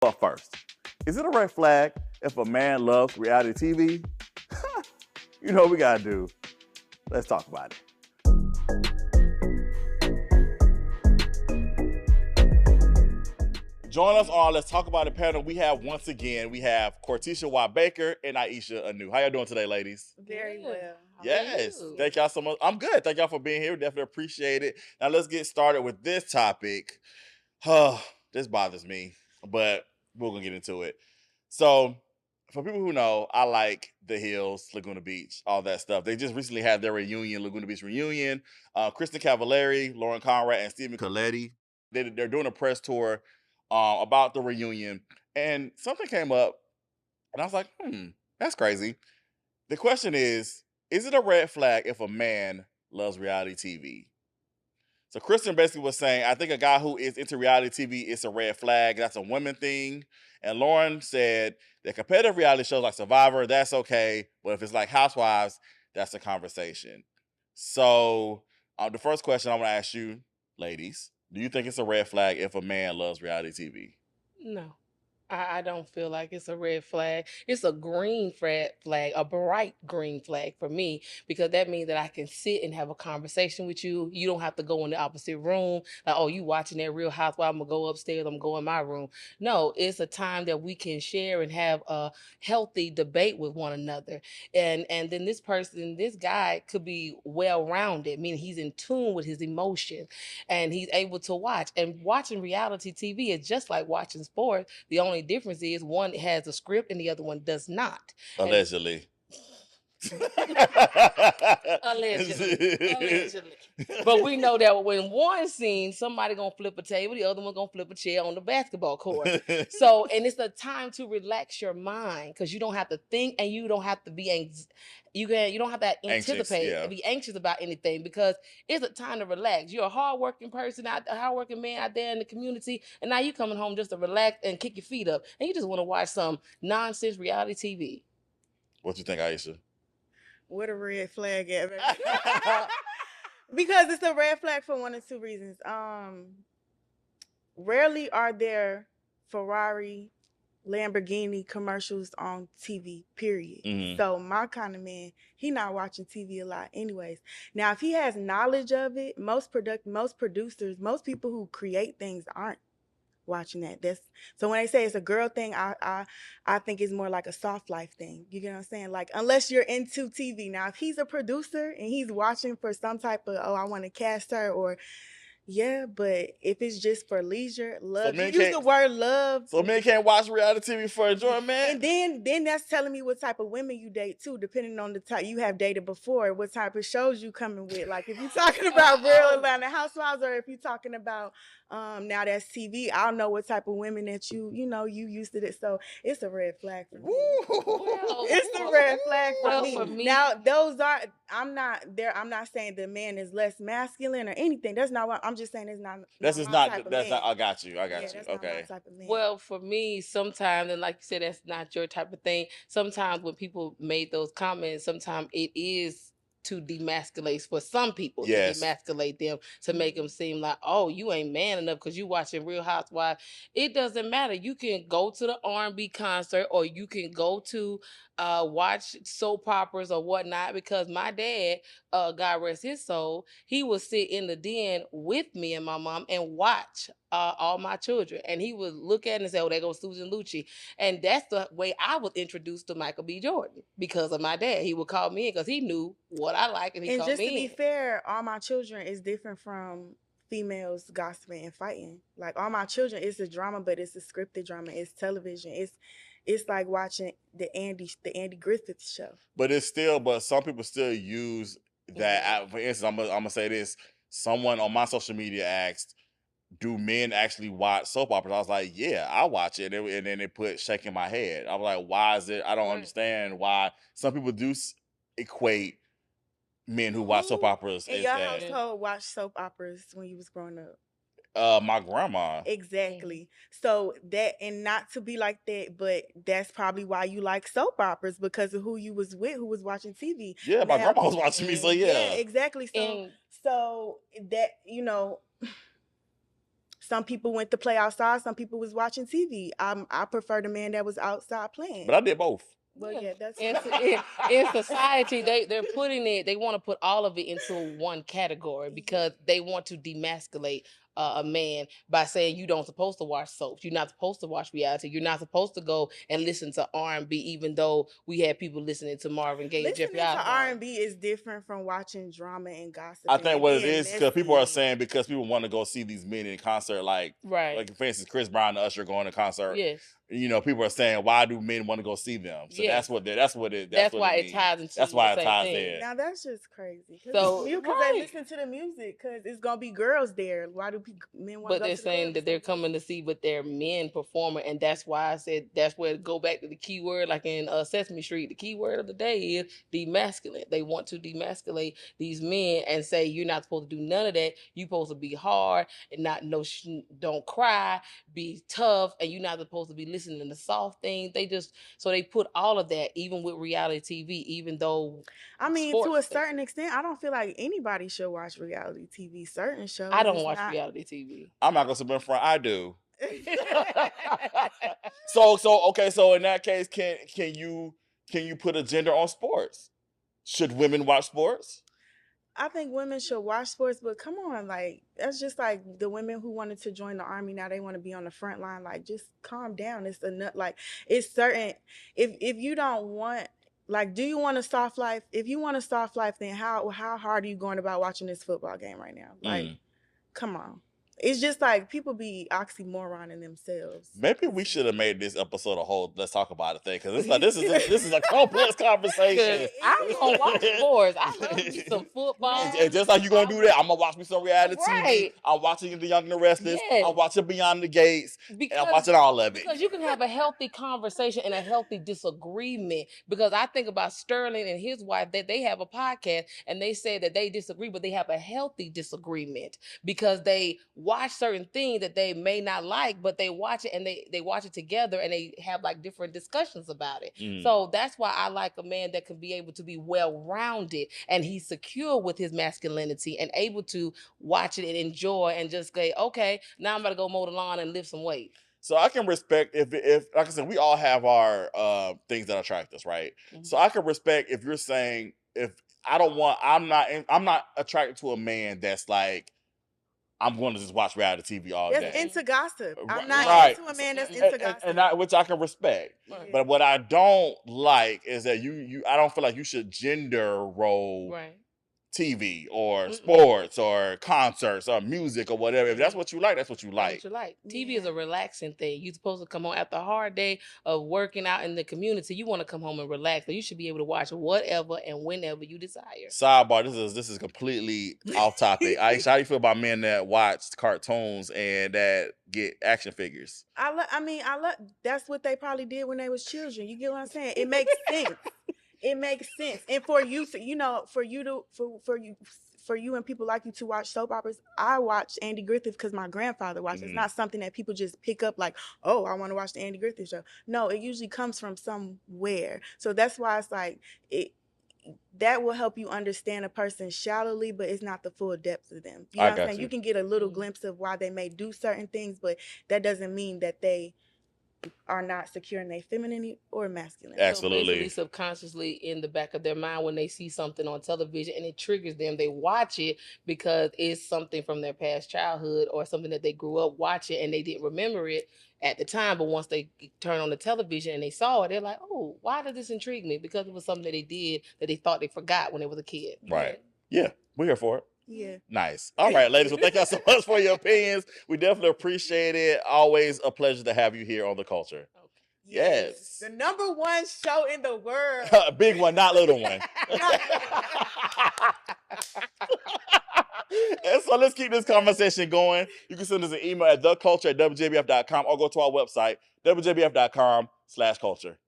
But first, is it a red flag if a man loves reality TV? You know what we gotta do. Let's talk about it. Join us on Let's Talk About It panel. We have Cortisha Y. Baker and Aisha Anu. How y'all doing today, ladies? Very well. Yes. Thank y'all so much. I'm good. Thank y'all for being here. Definitely appreciate it. Now let's get started with this topic. This bothers me, but we're gonna get into it. So, for people who know, I like the Hills, Laguna Beach, all that stuff. They just recently had their reunion, Laguna Beach reunion. Kristen Cavallari, Lauren Conrad, and Stephen Colletti. They're doing a press tour about the reunion, and something came up, and I was like, that's crazy. The question is it a red flag if a man loves reality TV? So Kristen basically was saying, I think a guy who is into reality TV is a red flag. That's a women thing. And Lauren said that competitive reality shows like Survivor, that's okay. But if it's like Housewives, that's a conversation. So the first question I want to ask you, ladies, do you think it's a red flag if a man loves reality TV? No. I don't feel like it's a red flag. It's a green flag, a bright green flag for me, because that means that I can sit and have a conversation with you. You don't have to go in the opposite room. Like, oh, you watching that Real Housewife, I'm going to go upstairs, I'm going to go in my room. No, it's a time that we can share and have a healthy debate with one another. And then this guy could be well-rounded, meaning he's in tune with his emotions and he's able to watch. And watching reality TV is just like watching sports. The only difference is one has a script and the other one does not. Allegedly. Allegedly. But we know that when one scene, somebody gonna flip a table, the other one gonna flip a chair on the basketball court. So, and it's a time to relax your mind, because you don't have to think and you don't have to be you don't have to anticipate, be anxious about anything, because it's a time to relax. You're a hardworking person, a hardworking man out there in the community, and now you coming home just to relax and kick your feet up, and you just want to watch some nonsense reality TV. What you think, Aisha? What a red flag at, baby. Because it's a red flag for one of two reasons. Rarely are there Ferrari, Lamborghini commercials on TV, period. Mm-hmm. So my kind of man, he not watching TV a lot anyways. Now, if he has knowledge of it, most producers, most people who create things aren't watching that. So when they say it's a girl thing, I think it's more like a soft life thing. You get what I'm saying? Like, unless you're into TV. Now, if he's a producer and he's watching for some type of, I want to cast her, or yeah, but if it's just for leisure, love, so you use the word love. So men can't watch reality TV for enjoyment? And then that's telling me what type of women you date too, depending on the type you have dated before, what type of shows you coming with. Like, if you're talking about Real Atlanta Housewives, or if you're talking about now that's TV, I don't know what type of women that you used to it. So it's a red flag for me. It's a red flag for me. Now, I'm not saying the man is less masculine or anything. That's not what I'm just saying. It's not. I got you. Okay. That's not my type of man. Well, for me, sometimes, and like you said, that's not your type of thing. Sometimes when people made those comments, sometimes it is to demasculate for some people. Yes. To demasculate them, to make them seem like, oh, you ain't man enough because you watching Real Housewives. It doesn't matter. You can go to the R&B concert, or you can go to watch soap operas or whatnot, because my dad, God rest his soul, he would sit in the den with me and my mom and watch all my children, and he would look at it and say, oh, there goes Susan Lucci. And that's the way I was introduced to Michael B. Jordan, because of my dad. He would call me in because he knew what I like, and he called me in. And just to be fair, All My Children is different from females gossiping and fighting. Like, All My Children is a drama, but it's a scripted drama. It's television. It's like watching the Andy Griffith show. But some people still use that. For instance, I'm gonna say this. Someone on my social media asked, do men actually watch soap operas? I was like, yeah, I watch it. And then they put shaking my head. I was like, why is it? I don't understand why some people do equate men who watch soap operas. In your household watch soap operas when you was growing up? My grandma. Exactly. So that, and not to be like that, but that's probably why you like soap operas, because of who you was with, who was watching TV. Yeah, my grandma was watching me, so yeah. Yeah, exactly. So that, some people went to play outside. Some people was watching TV. I prefer the man that was outside playing. But I did both. Well, yeah, that's in society, they're putting it. They want to put all of it into one category because they want to demasculate a man by saying you don't supposed to watch soaps. You're not supposed to watch reality. You're not supposed to go and listen to R&B, even though we had people listening to Marvin Gaye and listening Jeffrey to Osborne. R&B is different from watching drama and gossip. I think and what it being is because people are messy. saying because people want to go see these men in concert, like for instance, Chris Brown and Usher going to concert. Yes. You know, people are saying, why do men want to go see them? So Yes. that's why it ties into That's why the it same ties thing. there. Now that's just crazy. So because they listen to the music because it's gonna be girls there. Why do men want to go? But they're saying that they're coming to see what their men performing, and that's why I said that's where to go back to the key word, like in Sesame Street. The key word of the day is demasculate. They want to demasculate these men and say you're not supposed to do none of that. You're supposed to be hard and not don't cry, be tough, and you're not supposed to be listening to soft things. So they put all of that, even with reality TV, even though to a certain extent, I don't feel like anybody should watch reality TV. Certain shows. I don't watch reality TV. I'm not gonna sit in front. I do. So in that case, can you put a gender on sports? Should women watch sports? I think women should watch sports, but come on, like that's just like the women who wanted to join the army. Now they want to be on the front line. Like, just calm down. It's enough. Like, it's certain. If you don't want, like, do you want a soft life? If you want a soft life, then how hard are you going about watching this football game right now? Like, come on. It's just like people be oxymoron in themselves. Maybe we should have made this episode a whole let's talk about it thing, because it's like this is a complex conversation. I don't watch sports. I love me some football. And just like you're gonna do that, I'm gonna watch me some reality TV. I'm watching The Young and the Restless. Yes. I'm watching Beyond the Gates. And I'm watching all of it. Because you can have a healthy conversation and a healthy disagreement. Because I think about Sterling and his wife, that they have a podcast and they say that they disagree, but they have a healthy disagreement because they watch certain things that they may not like, but they watch it and they watch it together and they have like different discussions about it. So that's why I like a man that can be able to be well-rounded and he's secure with his masculinity and able to watch it and enjoy and just say, okay, now I'm about to go mow the lawn and lift some weight. So I can respect if like I said, we all have our things that attract us, right? So I can respect if you're saying I'm not attracted to a man that's like, I'm going to just watch reality TV all day. That's into gossip. I'm not into a man that's into gossip. Which I can respect. Right. But what I don't like is that I don't feel like you should gender role TV or sports or concerts or music or whatever. If that's what you like, that's what you like. TV is a relaxing thing. You're supposed to come home after a hard day of working out in the community. You want to come home and relax. So you should be able to watch whatever and whenever you desire. Sidebar, this is completely off topic. Aisha, how do you feel about men that watch cartoons and that get action figures? I love that's what they probably did when they was children. You get what I'm saying? It makes sense. It makes sense. And for you, for you and people like you to watch soap operas, I watch Andy Griffith because my grandfather watched. It's not something that people just pick up like, oh, I want to watch the Andy Griffith show. No, it usually comes from somewhere. So that's why it's like that will help you understand a person shallowly, but it's not the full depth of them. You know what I'm saying? You can get a little glimpse of why they may do certain things, but that doesn't mean that they are not secure in their femininity or masculinity. Absolutely. So subconsciously in the back of their mind, when they see something on television and it triggers them, they watch it because it's something from their past childhood or something that they grew up watching and they didn't remember it at the time. But once they turn on the television and they saw it, they're like, oh, why did this intrigue me? Because it was something that they did that they thought they forgot when they was a kid. Right. Yeah, we're here for it. Yeah. Nice. All right, ladies. Well, thank y'all so much for your opinions. We definitely appreciate it. Always a pleasure to have you here on The Culture. Okay. Yes. The number one show in the world. Big one, not little one. And so let's keep this conversation going. You can send us an email at theculture@wjbf.com or go to our website, wjbf.com/culture.